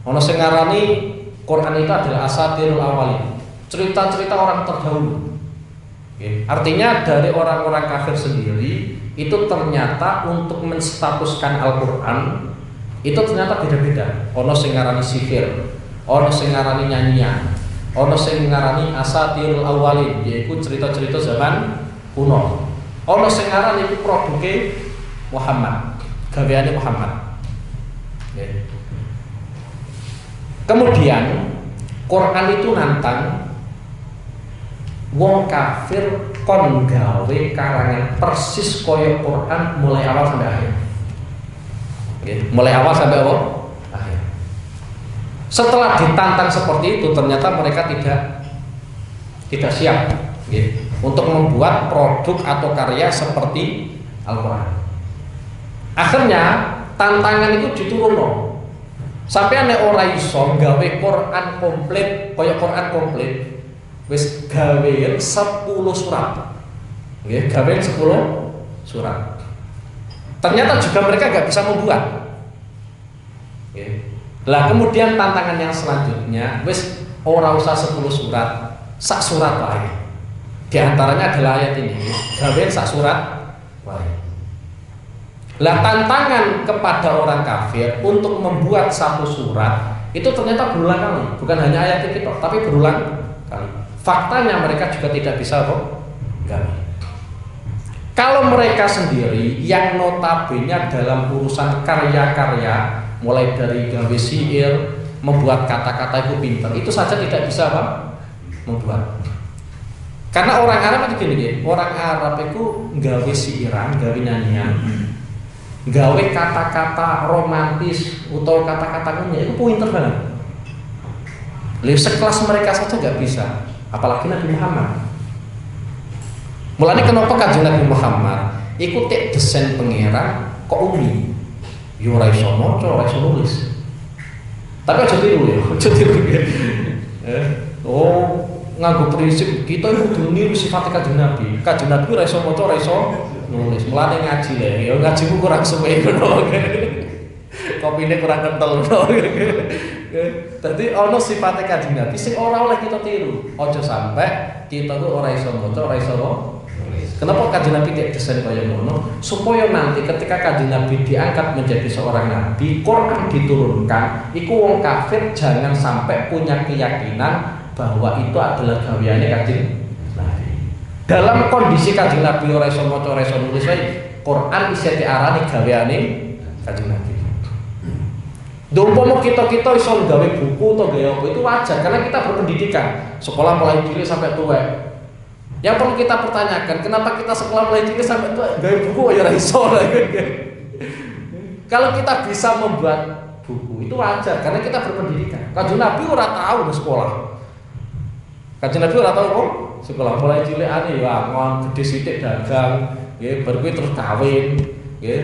Ono sing ngarani Quran itu adalah asatirul awalin, cerita-cerita orang terdahulu. Okay. Artinya dari orang-orang kafir sendiri itu ternyata untuk menstatuskan Al-Quran itu ternyata beda-beda. Ono sing ngarani sihir, ono sing ngarani nyanyian, ono sing ngarani asatirul awalin, yaitu cerita-cerita zaman kuno. Ono sing ngarani itu produke Muhammad, gaweane Muhammad. Okay. Kemudian Quran itu nantang wong kafir kon gawe karangan persis koyo Quran mulai awal sampai akhir. Oke, mulai awal sampai apa? Akhir. Setelah ditantang seperti itu ternyata mereka tidak siap, oke, untuk membuat produk atau karya seperti Al-Quran. Akhirnya tantangan itu diturunno. Sampai nek ora iso gawe Quran komplit, kaya Quran komplit, wis gawean 10 surat. Nggih, gawean 10 surat. Ternyata juga mereka nggak bisa membuat. Nggih. Lah kemudian tantangan yang selanjutnya, wis ora usah 10 surat, sak surat wae. Di antaranya adalah ayat ini, gawean sak surat wae. Lah tantangan kepada orang kafir untuk membuat satu surat itu ternyata berulang kali, bukan hanya ayat itu, tapi berulang kali. Faktanya mereka juga tidak bisa kok gawe. Kalau mereka sendiri yang notabene dalam urusan karya-karya, mulai dari gawe syair, membuat kata-kata itu pinter, itu saja tidak bisa apa? Membuat. Karena orang Arab itu gini ya, orang Arab itu gawe syairan, gawe nyanyian, gawe kata-kata romantis atau kata-kata itu pinter banget. Lalu sekelas mereka saja nggak bisa, apalagi Nabi Muhammad. Mulanya kenapa kanjeng Nabi Muhammad ikut desain pangeran kok umi, yo ora iso maca, ora iso nulis. Tapi aja tiru ya, aja tiru ya. Oh, nganggo prinsip kita itu kudu niru sifat kanjeng Nabi. Kanjeng Nabi ora iso maca, ora iso nulis. Mulane ngaji lho, ya ngajimu kurang suwe ngono. Kopine kurang kental ngono. Dadi ana sifate kanjeng Nabi sing ora oleh kita tiru. Aja sampai kita ku ora iso maca, ora iso nulis. Kenapa kanjeng Nabi tidak desain kaya ngono? Supaya nanti ketika kanjeng Nabi diangkat menjadi seorang nabi, Quran diturunkan, iku wong kafir jangan sampai punya keyakinan bahwa itu adalah gaweane kanjeng Nabi. Dalam kondisi kanjeng Nabi ora iso maca, ora iso nulis wae, Quran isih diarani gaweane kanjeng Nabi. Umpama kita iso gawe buku atau gawe apa itu wajar karena kita berpendidikan, sekolah mulai cilik sampai tua. Yang perlu kita pertanyakan, kenapa kita sekolah mulai cilik sampai tua gawe buku ya ora iso. Kalau kita bisa membuat buku itu wajar karena kita berpendidikan. Kanjeng Nabi ora tahu di sekolah. Kanjeng Nabi ora tahu kok sekolah mulai cilik ane ya ngon gede sithik dagang, nggih bar kuwi terus kawin, nggih.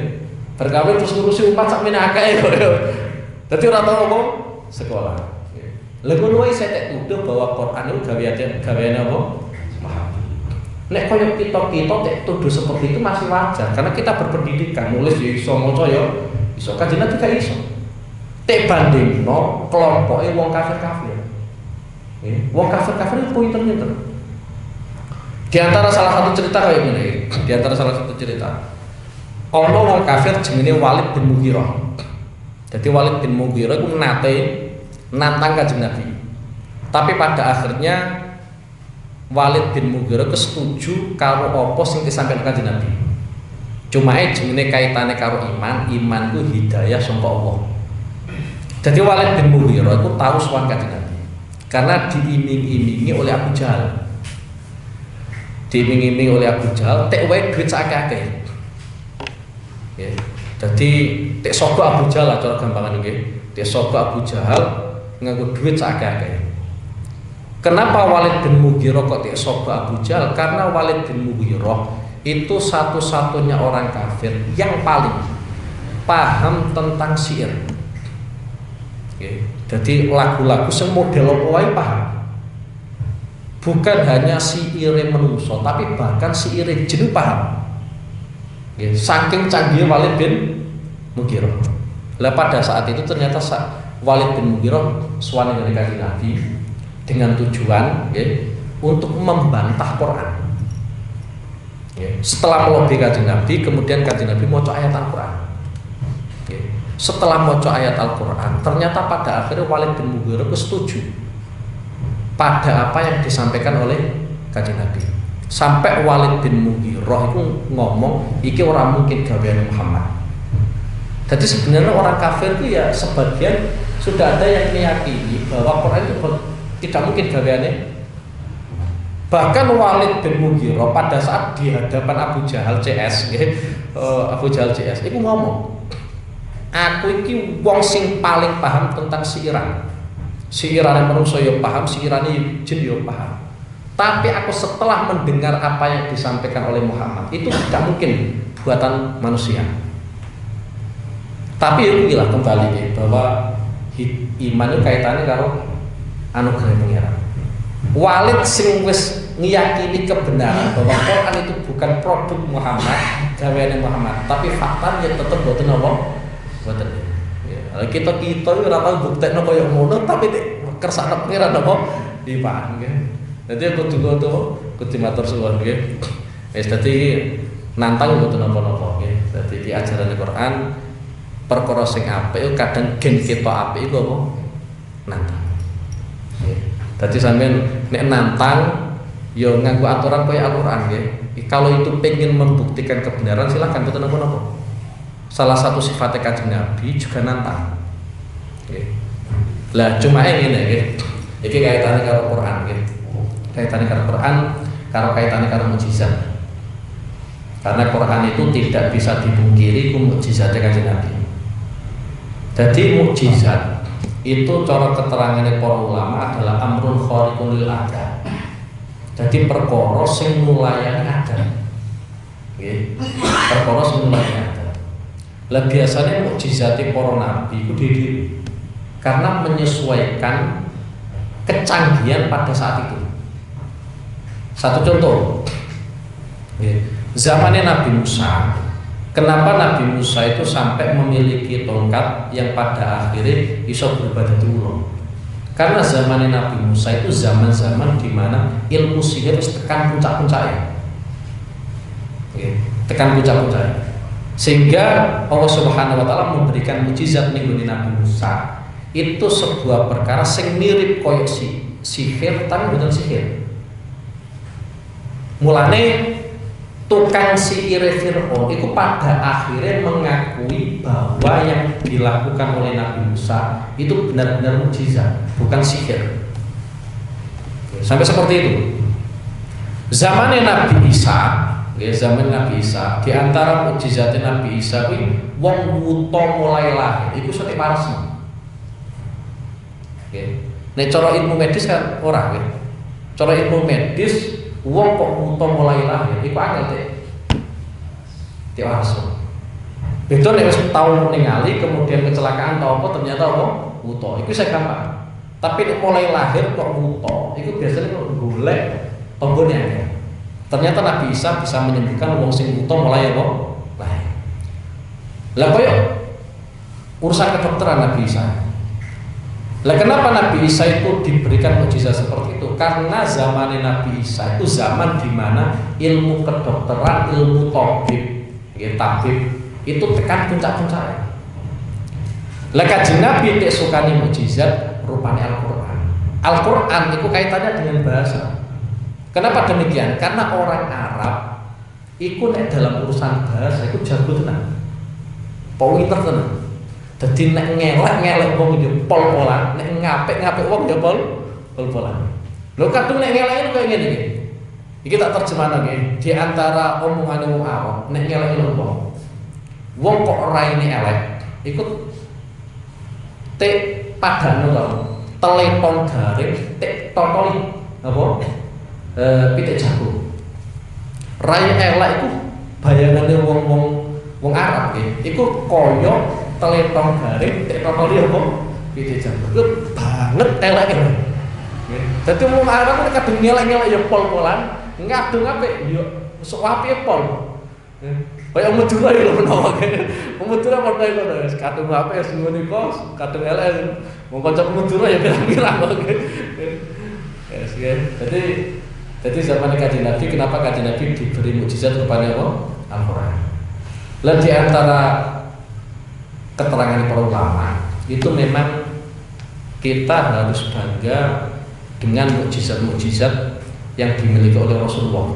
Berkawin terus ngurusi umat sak menake kok. Dadi ora tahu kok sekolah. Lha ngono wae saya tak tuduh bahwa Quran itu gaweane apa? Nek koyo kita tek tuduh seperti itu masih wajar karena kita berpendidikan, nulis ya iso, maca ya iso, kanjeng Nabi gak iso. Tek bandingno kelompoke wong kafir-kafir. Wong kafir-kafir itu pinter-pinter. Di antara salah satu cerita kayak gini, di antara salah satu cerita. Ono wong kafir jenenge Walid bin Mughirah. Jadi Walid bin Mughirah itu nate nantang kanjeng Nabi. Tapi pada akhirnya Walid bin Mughirah kesetuju karo apa sing disampaikan kanjeng Nabi. Cuma jenenge kaitane karo iman ku hidayah saka Allah. Jadi Walid bin Mughirah itu tahu sowan kanjeng Nabi karena diiming-imingi oleh Abu Jahal. Diiming-imingi oleh Abu Jahal, tek wae duit sakake. Ya. Jadi tek sogo Abu Jahal cara gampangan nggih. Tek sogo Abu Jahal nganggo duit sakake. Kenapa Walid bin Mughirah kok sogo Abu Jahal? Karena Walid bin Mughirah itu satu-satunya orang kafir yang paling paham tentang syair. Jadi lagu-lagu sing model apa wae paham. Bukan hanya syaire menungso, tapi bahkan syaire jin paham. Saking canggih Walid bin Mughirah. Lah pada saat itu ternyata Walid bin Mughirah suami dari kanjeng Nabi dengan tujuan untuk membantah Quran. Setelah melobi kanjeng Nabi, kemudian kanjeng Nabi maca ayat Al-Quran. Setelah maca ayat Al-Quran, ternyata pada akhirnya Walid bin Mughirah setuju pada apa yang disampaikan oleh kanjeng Nabi. Sampai Walid bin Mughirah itu ngomong, iki orang mungkin gaweane Muhammad. Jadi sebenarnya orang kafir itu ya sebagian sudah ada yang meyakini bahwa Quran itu tidak mungkin gaweane. Bahkan Walid bin Mughirah pada saat di hadapan Abu Jahal CS, Abu Jahal CS, itu ngomong, aku iki wong sing paling paham tentang syairan. Syairane manusia yo paham, syairane jin yo paham. Tapi aku setelah mendengar apa yang disampaikan oleh Muhammad itu tidak mungkin buatan manusia. Tapi itu gila kembali bahwa iman itu kaitannya karo anugerah pengiran. Walid sing wis ngiyakini kebenaran bahwa Quran itu bukan produk Muhammad, gaweane Muhammad, tapi faktanya tetap boten apa? Boten. Kita ora tau buktekno kaya ngono tapi kersane pengiran apa dipaham nggih. Dadi kudu matur suwun nggih. Wis dadi nantang mboten napa-napa nggih. Dadi iki ajaran Al-Qur'an perkara sing apik kadang gen ketok apik iku apa? Nantang. Nggih. Dadi sampeyan nek nantang ya nganggo aturan kaya Al-Qur'an nggih. Kalau itu pengen membuktikan kebenaran silakan mboten napa-napa. Salah satu sifatnya Kanjeng Nabi juga nantang. Nggih. Lah cuma ngene nggih. Iki kaitane karo Quran nggih. Kaitane karo Quran, kaitane karo mukjizat. Karena Quran itu tidak bisa dipungkiri ku mukjizatnya Kanjeng Nabi. Jadi mukjizat itu cara keterangannya para ulama adalah amrun khariqun lil ada. Jadi perkara sing nulayani ada. Nggih. Perkara sing nulayani ada. Lah biasanya mukjizatnya para nabi itu diri karena menyesuaikan kecanggihan pada saat itu. Satu contoh, zamannya Nabi Musa, kenapa Nabi Musa itu sampai memiliki tongkat yang pada akhirnya bisa berubah jadi ulo? Karena zamannya Nabi Musa itu zaman-zaman di mana ilmu sihir tekan puncak-puncaknya, tekan puncak-puncaknya. Sehingga Allah Subhanahu wa taala memberikan mukjizat ning Nabi Musa itu sebuah perkara sing mirip koyo sihir tapi bukan sihir. Mulane tukang sihir Fir'aun itu pada akhirnya mengakui bahwa yang dilakukan oleh Nabi Musa itu benar-benar mukjizat, bukan sihir. Sampai seperti itu. Zamannya Nabi Isa, zaman Nabi Isa, di antara mukjizatnya Nabi Isa kuwi wong wuta mulai lahir iku sethik parasmu. Nek cara ilmu medis kan ora nggih. Cara ilmu medis wong kok wuta mulai lahir iku angel Tek parasmu. Beda nek wis tau ningali kemudian kecelakaan atau apa ternyata apa wuta. Iku saya gampang. Tapi nek mulai lahir kok wuta, iku biasanya kok golek tombone. Ternyata Nabi Isa bisa menyembuhkan wong sing buta mulai apa? Lahir. Lah koyo urusan kedokteran Nabi Isa. Lah kenapa Nabi Isa itu diberikan mukjizat seperti itu? Karena zaman Nabi Isa itu zaman di mana ilmu kedokteran, ilmu tabib itu tekan puncak-puncaknya. Lah Kanjeng Nabi nek sukani mukjizat rupane Al-Qur'an. Al-Qur'an itu kaitannya dengan bahasa. Kenapa demikian? Karena orang Arab iku nek dalam urusan bahasa iku jago tenan. Pinter tenan. Dadi nek ngelek-ngelek wong yo pol-polan, nek ngapik-ngapik wong yo pol-polan. Lho kadung nek ngelek koyo ngene iki. Iki tak terjemahno nggih. Di antara omongane wong Arab, nek ngelek wong kok raine elek, iku tek padano to. Telepon garing tek totoli. Apa? Pitik jago. Rai elek iku bayangane wong Arab nggih. Iku kaya telepon garing tek totoli apa? Pitik jago. Iku banget eleke. Nggih. Dadi wong Arab nek kadung ngelek-ngelek ya pol-polan, ngadung apik ya sok apike pol. Kaya Madura ya lho menawa. Madura padha ngono wis kadung apik wis ngene kos, kadung elek. Wong kanca Madura ya pirang-pirang kok. Yes, jadi zaman Kanjeng Nabi, kenapa Kanjeng Nabi diberi mukjizat kepada Allah? Al-Quran. Dan di antara keterangan para ulama itu memang kita harus bangga dengan mukjizat-mukjizat yang dimiliki oleh Rasulullah.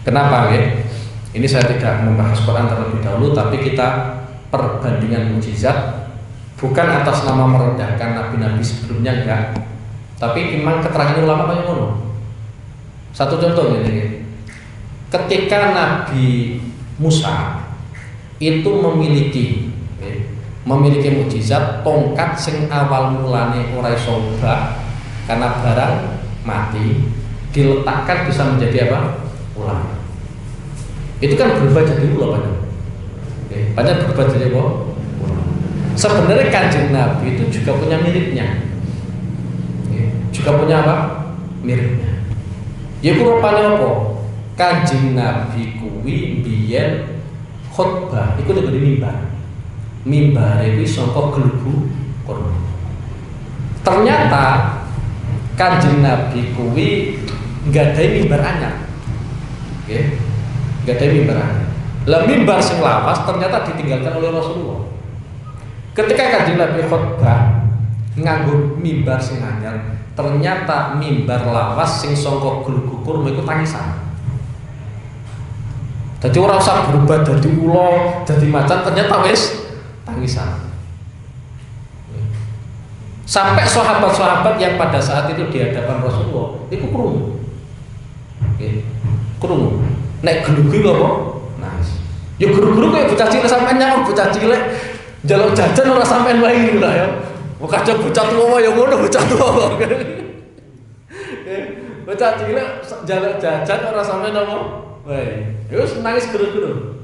Kenapa ya? Ini saya tidak membahas Quran terlebih dahulu, tapi kita perbandingan mukjizat bukan atas nama merendahkan nabi-nabi sebelumnya, enggak. Tapi memang keterangan ulama kayak ngono. Satu contoh ini, ketika Nabi Musa itu memiliki mukjizat tongkat sing awal mulane ora iso obah karena barang mati diletakkan bisa menjadi apa? Ular. Itu kan berubah jadi ular banyak berubah jadi apa? Ular. Sebenarnya Kanjeng Nabi itu juga punya miripnya. Juga punya apa? Miripnya. Ya ku rupane apa? Kanjeng Nabi kuwi biyen khutbah iku ning mimbar. mimbare kuwi saka glugu kurma. Ternyata Kanjeng Nabi kuwi nggadahi mimbar anyar. Nggih. Nggadahi mimbar anyar. Lah mimbar sing lawas ternyata ditinggalkan oleh Rasulullah. Ketika Kanjeng Nabi khotbah nganggo mimbar sing anyar, ternyata mimbar lawas sing saka glugu kurma iku tangisan. Jadi orang usah berubah dari ulo, jadi macan, ternyata wis tangisan. Sampai sahabat-sahabat yang pada saat itu di hadapan Rasulullah, itu krungu. Krungu. Nek glugu apa? Nangis. Ya guru-guru kayak bocah cilik sampean nyamuk bocah cilik njaluk jajan ora sampean wae lho ya. Kok kadang bocah tuwa ya ngono bocah tuwa. Bocah cilik njaluk jajan ora sampean apa? Wae. Ya wis nangis guru-guru.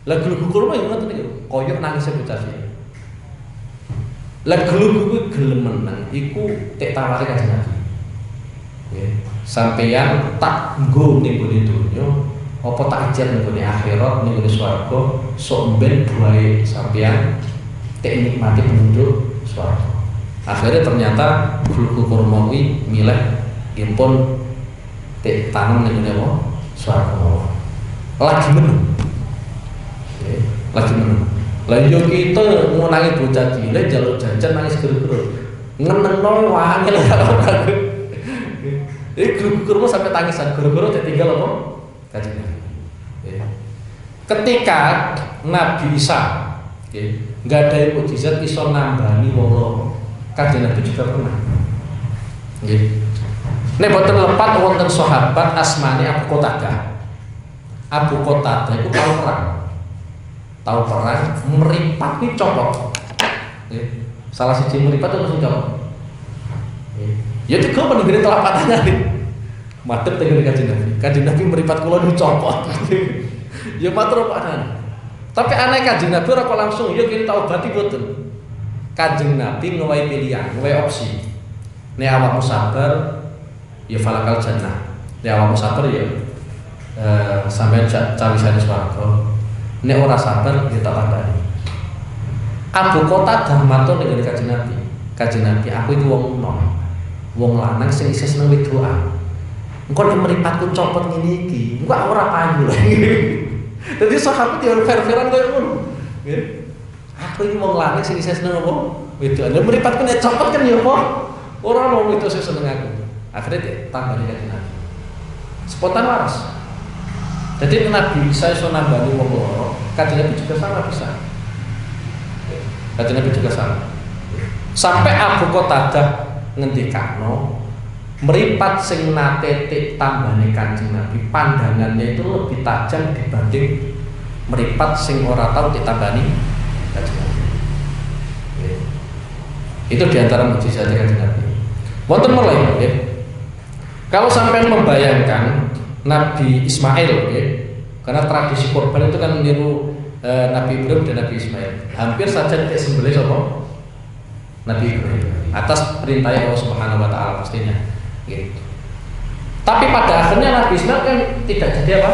Lah glugu kurma yo ngoten iki. Koyo nangis bocah cilik. Lah glugu kuwi gelem meneng iku tek taware Kanjeng Nabi. Nggih. Sampeyan tak nggo ning gone donya apa tak ijen ning gone akhirat ning gone swarga sok ben buahe sampeyan tek nikmati penduduk swarga. Akhirnya ternyata glugu kurma kuwi milih impun tek tanam ning gone apa? Swarga. Lagi meneng. Nggih, lagi meneng. Lah yo kita ngonangi bocah cilik njaluk jajan nangis gero-gero. Ngenengno wae lho. Iki guru-guru sampai tangisan guru-guru ditinggal apa? Kanjeng Nabi. Ketika Nabi Isa nggak ada mukjizat iso nambani wong loro. Kanjeng Nabi juga pernah. Nggih. Nek boten lepat wonten sahabat asmane Abu Qatadah. Abu Qatadah itu tahu perang meripat ini copot. Salah siji meripat itu langsung copot. Ya itu kau pendengar telapak tangan nih. Madep dengan Kanjeng Nabi. Kanjeng Nabi meripat kula dicopot. Ya matur panan. Tapi aneh Kanjeng Nabi ora kok langsung ya kene tak obati boten. Kanjeng Nabi ngowahi pilihan, ngowahi opsi. Nek awakmu sabar ya falakal jannah. Nek awakmu sabar ya sampeyan cawisane swarga. Nek ora sabar ya tak kandhani. Abu Qatadah matur ning Kanjeng Nabi. Kanjeng Nabi, aku iki wong enom. Wong lanang sing isih seneng wedoan. Engko nek mripatku copot ngene iki, engko ora payu lho. Dadi sahabat yo fair-fairan koyo ngono. Nggih. Aku iki wong lanang sing isih seneng apa? Wedoan. Nek mripatku nek copot kan yo apa? Ora ono wedok sing seneng aku. Akhirnya tambani Kanjeng Nabi. Spontan waras. Jadi Nabi Isa iso nambani wong loro, Kanjeng Nabi juga sama bisa. Kanjeng Nabi juga sama. Sampai Abu Qatadah ngendikano meripat sing nate tik tambane Kanjeng Nabi pandangannya itu lebih tajam dibanding meripat sing ora tau ditambani Kanjeng Nabi. Itu diantara mukjizat Kanjeng Nabi. Wonten mulai nggih. Kalau sampai membayangkan Nabi Ismail, karena tradisi korban itu kan meniru Nabi Ibrahim dan Nabi Ismail. Hampir saja tidak sembelih sama Nabi Ibrahim atas perintah Allah Subhanahu Wa Taala pastinya. Gitu. Tapi pada akhirnya Nabi Ismail kan tidak jadi apa?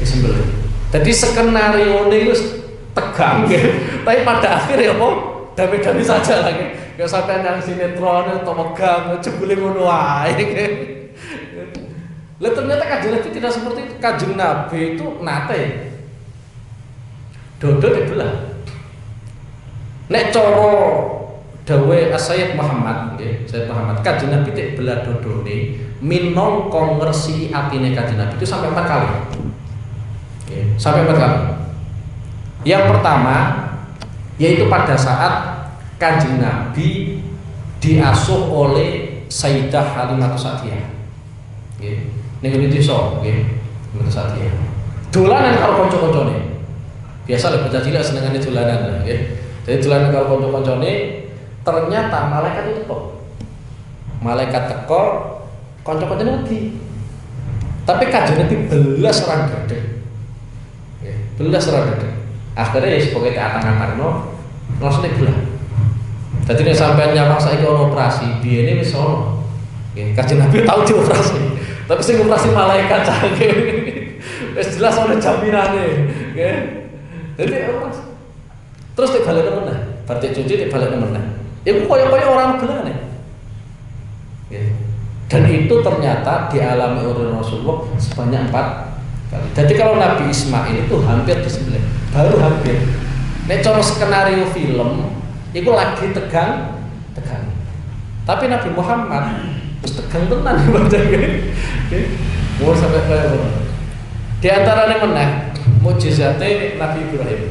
Disembelih. Jadi skenario ini tegang, gitu. Tapi pada akhirnya apa? Damai-damai saja lagi. Gak sampai yang sinetron atau megang, jebule ngono wae. Lah ternyata Kanjeng Nabi tidak seperti itu. Kanjeng Nabi itu nate dodo dibelah. Nek cara dawe Sayyid Muhammad nggih, Sayyid Muhammad Kanjeng Nabi tek belah dodone minangka ngresiki atine Kanjeng Nabi itu sampai 4 kali. Nggih, sampai 4 kali. Yang pertama yaitu pada saat Kanjeng Nabi diasuh oleh Sayyidah Halimah Sa'diyah. Nggih. Ning ngene desa nggih, ngoten saja. Dolanan karo kanca-kancane. Biasa lek bocah cilik senengane dolanan nggih. Jadi dolanan karo kanca-kancane ternyata malaikat itu teko. Malaikat teko, kanca-kancane wedi. Tapi Kanjeng Nabi belas ora gedhe. Nggih, belas ora gedhe. Akhirnya ya sebagai atang-atangno langsung dibelah. Dadi nek sampean nyawang saiki ono operasi, biyene wis ono. Nggih, Kanjeng Nabi tau dioperasi. Tapi sing operasi malaikat canggih. Wis jelas ana jaminane, nggih. Jadi Terus dibalik meneh, bar cuci dibalik meneh. Iku kaya-kaya orang belane. Nggih. Dan itu ternyata dialami oleh Rasulullah sebanyak 4 kali. Jadi kalau Nabi Ismail itu hampir disembelih, baru hampir. Nek cara skenario film, itu lagi tegang. Tapi Nabi Muhammad terus tegang tenan badannya. Mau sampai kayak apa? Di antaranya meneh mukjizate Nabi Ibrahim.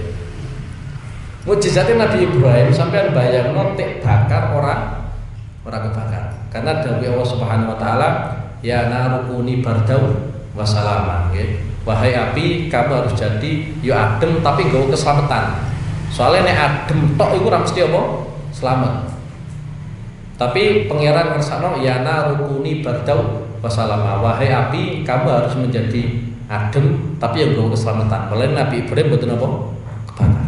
Mukjizate Nabi Ibrahim sampean bayangno tek bakar ora kebakar. Karena dawuh Allah Subhanahu wa taala, ya narukuni bardau wa salaman, nggih. Wahai api, kamu harus jadi yo adem tapi nggawa keselamatan. Soalnya nek adem tok iku ora mesti apa? Selamat. Tapi pangeran ngersakno ya narukuni bardau wa salama. Wahai api, kamu harus menjadi adem tapi yang nggawa keselamatan. Oleh Nabi Ibrahim mboten apa? Kebakar.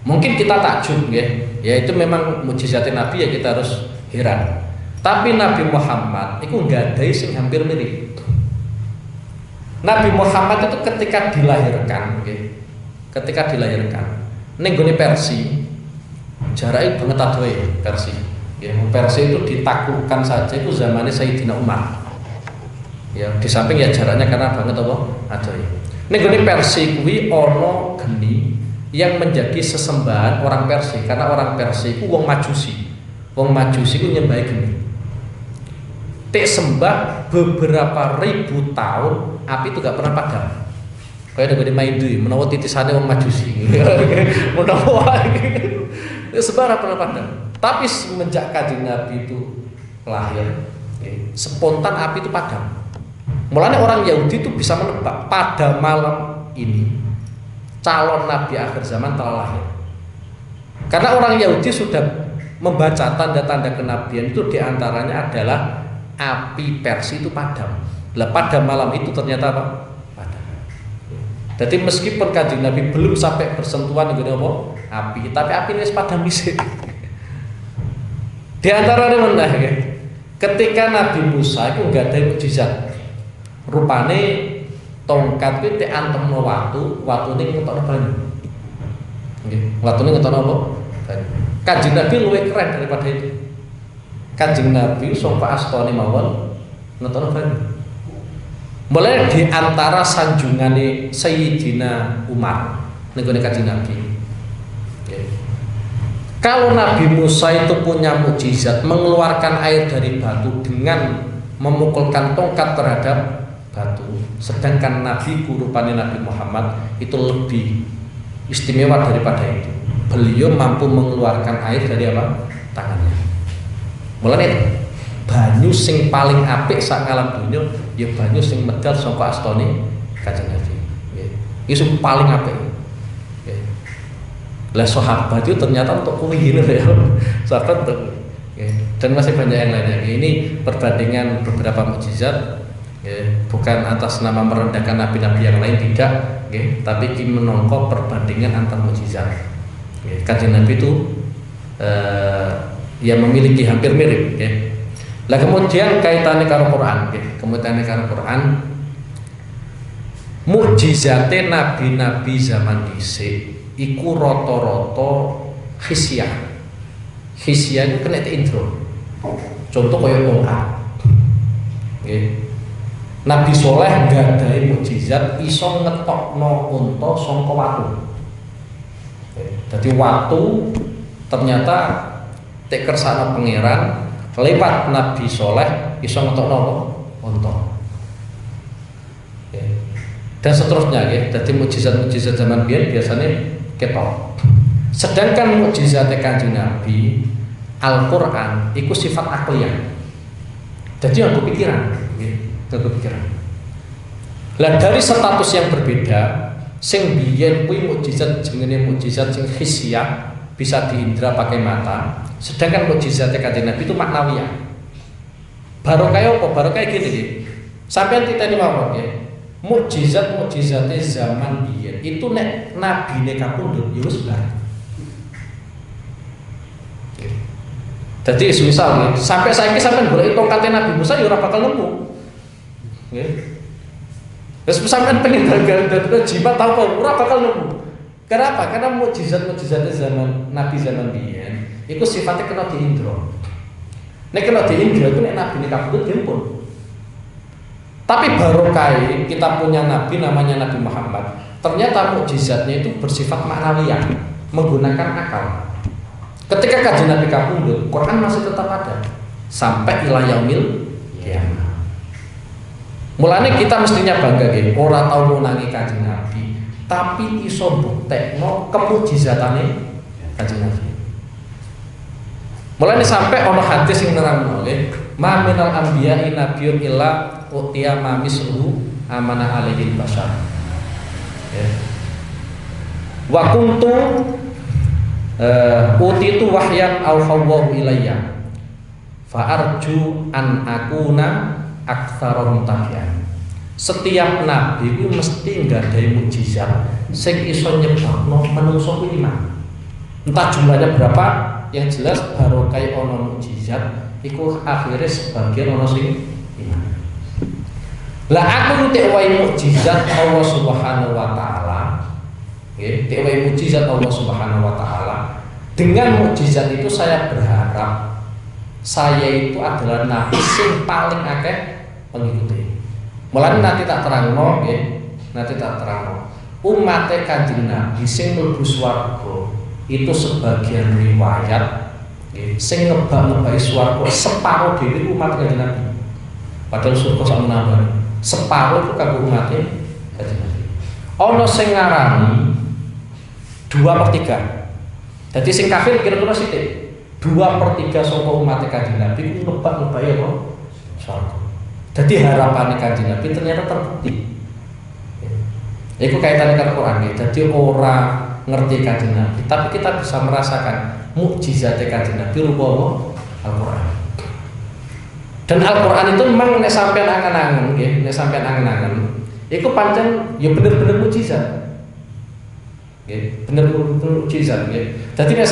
Mungkin kita takjub nggih, ya itu memang mukjizat Nabi ya kita harus heran. Tapi Nabi Muhammad itu nggadhahi sing hampir mirip. Nabi Muhammad itu ketika dilahirkan nggih. Ketika dilahirkan ning gone Persia jaraknya banget adohe Persia. Ya, Persia itu ditaklukkan saja itu zamannya Sayyidina Umar. Ya, di samping ya jaraknya karena banget apa? Adohe. Ning gone Persia kuwi ana geni yang menjadi sesembahan orang Persia karena orang Persia itu wong Majusi. Wong Majusi itu nyembah geni. Tek sembah beberapa ribu tahun api itu gak pernah padam. Kayak ada maidu, menawa titisane wong Majusi. Menawa sebarang pernah padam. Tapi semenjak Kanjeng Nabi itu lahir, spontan api itu padam. Mulanya orang Yahudi itu bisa menebak pada malam ini calon Nabi akhir zaman telah lahir. Karena orang Yahudi sudah membaca tanda-tanda kenabian itu diantaranya adalah api Persia itu padam. Lah pada malam itu ternyata apa? Padam. Jadi meskipun Kanjeng Nabi belum sampai bersentuhan dengan apa? Api, tapi api ini padam dhisik. Di antaranya meneh ketika Nabi Musa itu enggak ada mukjizat. Rupane tongkat itu diantemno watune ngetokno banyu. Nggih, watune ngetokno apa? Banyu. Kanjeng Nabi luwih keren daripada itu. Kanjeng Nabi sangka astane mawon ngetokno banyu. Mulai di antara sanjungane Sayyidina Umar ning gone Kanjeng Nabi. Nggih. Kalau Nabi Musa itu punya mukjizat mengeluarkan air dari batu dengan memukulkan tongkat terhadap batu, sedangkan Nabi rupane Nabi Muhammad itu lebih istimewa daripada itu. Beliau mampu mengeluarkan air dari apa? Tangannya. Mulane banyu sing paling apik sak alam dunya ya banyu sing medal saka astane Kanjeng Nabi. Nggih. Iku paling apik. Nggih. Lah sahabat itu ternyata untuk kuwi ya. Sahabat untuk dan masih banyak yang lainnya. Ini perbandingan beberapa mukjizat. Bukan atas nama merendahkan nabi-nabi yang lain, tidak, tapi menongko perbandingan antar mukjizat. Kanjeng Nabi itu yang memiliki hampir mirip. Lah kemudian kaitannya karo Quran, mukjizate nabi-nabi zaman dhisik iku rata-rata khisyah. Khisyah itu kena intro. Contoh kaya ungkap. Nabi Soleh nggadahi mukjizat iso ngetokno unta saka watu. Jadi watu ternyata tek kersane pangeran lewat Nabi Soleh iso ngetokno unta. Dan seterusnya ya. Jadi mukjizat-mukjizat zaman biyen biasanya ketok. Sedangkan mukjizat Kanjeng Nabi Al-Qur'an iku sifat akliyah. Jadi yang kepikiran, kepikiran. Lah dari status yang berbeda, sing biyen kuwi mukjizat jenenge mukjizat sing khisyah, bisa diindra pakai mata, sedangkan mukjizat Kanjeng Nabi itu maknawiyah. Barokah apa? Barokah gini nggih. Sampeyan titeni mawon nggih. Mukjizat-mukjizate zaman biyen itu nek nabine kapundhut ya wis bareng. Jadi misal sampai saiki sampean golek tongkate Nabi Musa ya ora bakal nemu. Nggih. Wis sampean pengen gagal jimat apa ora bakal nemu. Kenapa? Karena mukjizat-mukjizat zaman Nabi zaman biyen itu sifatnya kena diindro. Nek kena diindro itu nek Nabi ini kabudut dimpun. Tapi barokah kita punya Nabi namanya Nabi Muhammad. Ternyata mukjizatnya itu bersifat maknawiyah, menggunakan akal. Ketika kajian Nabi kabudut, Quran masih tetap ada sampai ila yaumil kiamah. Mulane kita mestinya bangga nggih, ora tau ngunangi kajian Nabi, tapi iso buktekno kemujizatane kajian Nabi. Mulane sampai ono hadis sing nerangno nggih, ma minal anbiya'i nabiyyun illa utiya ma misluhu amana alaihi bashar. Wa kuntu utitu wahyan aw hawwahu ilayya fa arju an akuna aktsarahum tabi'an. Setiap nabi itu mesti nggadahi mukjizat sing iso nyebabno manungsa kuwi iman. Entah jumlahnya berapa, yang jelas barokah ono mukjizat iku akhirnya sebagian ono sing iman. Lah aku nutik wae mukjizat Allah Subhanahu wa taala. Nggih, tek wae mukjizat Allah Subhanahu wa taala. Dengan mukjizat itu saya berharap saya itu adalah nabi sing paling akeh pengikuti. Mulane nanti tak terangno nggih, nanti tak terangno. Umate Kanjeng Nabi sing mlebu swarga itu sebagian riwayat nggih, sing ngebak-ngebaki swarga separuh dhewe umat Kanjeng Nabi. Padahal surga sak menambah. Separuh itu kanggo umate Kanjeng Nabi. Ana sing ngarani 2/3. Jadi sing kafir kira-kira sithik. 2/3 saka umat Kanjeng Nabi itu ngebak-ngebaki apa? Swarga. Jadi harapan Kanjeng Nabi ternyata terbukti. Itu kaitannya dengan Quran. Jadi orang ngerti Kanjeng Nabi, tapi kita bisa merasakan mukjizat Kanjeng Nabi rupa Al-Quran. Dan Al-Quran itu memang nek sampean angen-angen, nggih, nek sampean angen-angen, iku pancen ya bener-bener mukjizat. Nggih, bener-bener mukjizat nggih. Dadi nek